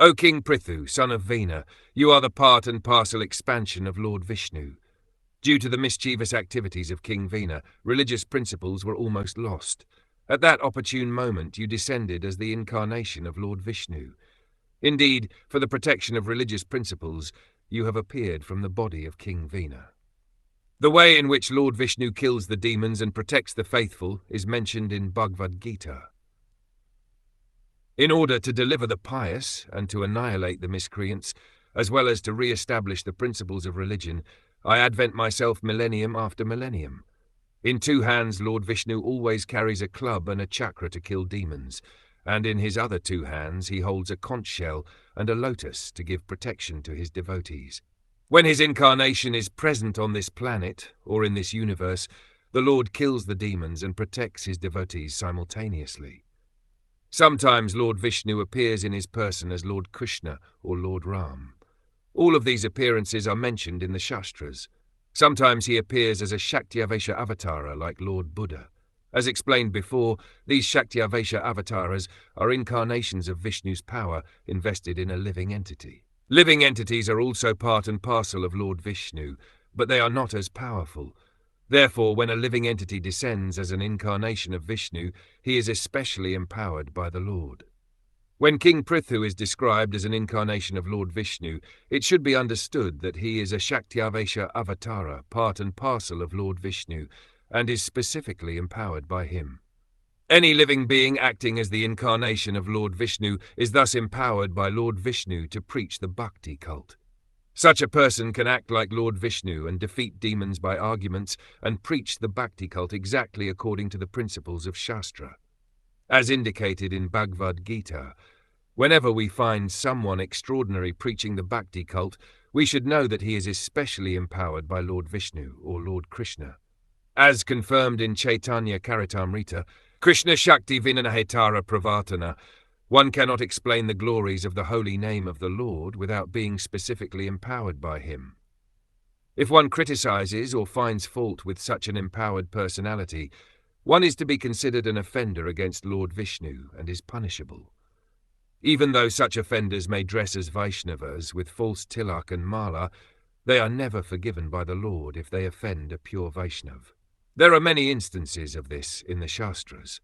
O King Prthu, son of Vena, you are the part and parcel expansion of Lord Vishnu. Due to the mischievous activities of King Vena, religious principles were almost lost. At that opportune moment you descended as the incarnation of Lord Vishnu. Indeed, for the protection of religious principles, you have appeared from the body of King Vena. The way in which Lord Vishnu kills the demons and protects the faithful is mentioned in Bhagavad Gita. In order to deliver the pious and to annihilate the miscreants, as well as to re-establish the principles of religion, I advent myself millennium after millennium. In 2 hands Lord Vishnu always carries a club and a chakra to kill demons, and in his other 2 hands he holds a conch shell and a lotus to give protection to his devotees. When his incarnation is present on this planet, or in this universe, the Lord kills the demons and protects his devotees simultaneously. Sometimes Lord Vishnu appears in his person as Lord Krishna or Lord Ram. All of these appearances are mentioned in the Shastras. Sometimes he appears as a Shaktyavesha avatara like Lord Buddha. As explained before, these Shaktyavesha avatars are incarnations of Vishnu's power invested in a living entity. Living entities are also part and parcel of Lord Vishnu, but they are not as powerful. Therefore, when a living entity descends as an incarnation of Vishnu, he is especially empowered by the Lord. When King Prthu is described as an incarnation of Lord Vishnu, it should be understood that he is a Shaktyavesha avatara, part and parcel of Lord Vishnu, and is specifically empowered by him. Any living being acting as the incarnation of Lord Vishnu is thus empowered by Lord Vishnu to preach the bhakti cult. Such a person can act like Lord Vishnu and defeat demons by arguments and preach the bhakti cult exactly according to the principles of Shastra. As indicated in Bhagavad Gita, whenever we find someone extraordinary preaching the bhakti cult, we should know that he is especially empowered by Lord Vishnu or Lord Krishna. As confirmed in Chaitanya Charitamrita, Krishna Shakti Vinanahetara Pravartana, one cannot explain the glories of the holy name of the Lord without being specifically empowered by him. If one criticizes or finds fault with such an empowered personality, one is to be considered an offender against Lord Vishnu and is punishable. Even though such offenders may dress as Vaishnavas with false tilak and mala, they are never forgiven by the Lord if they offend a pure Vaishnav. There are many instances of this in the Shastras.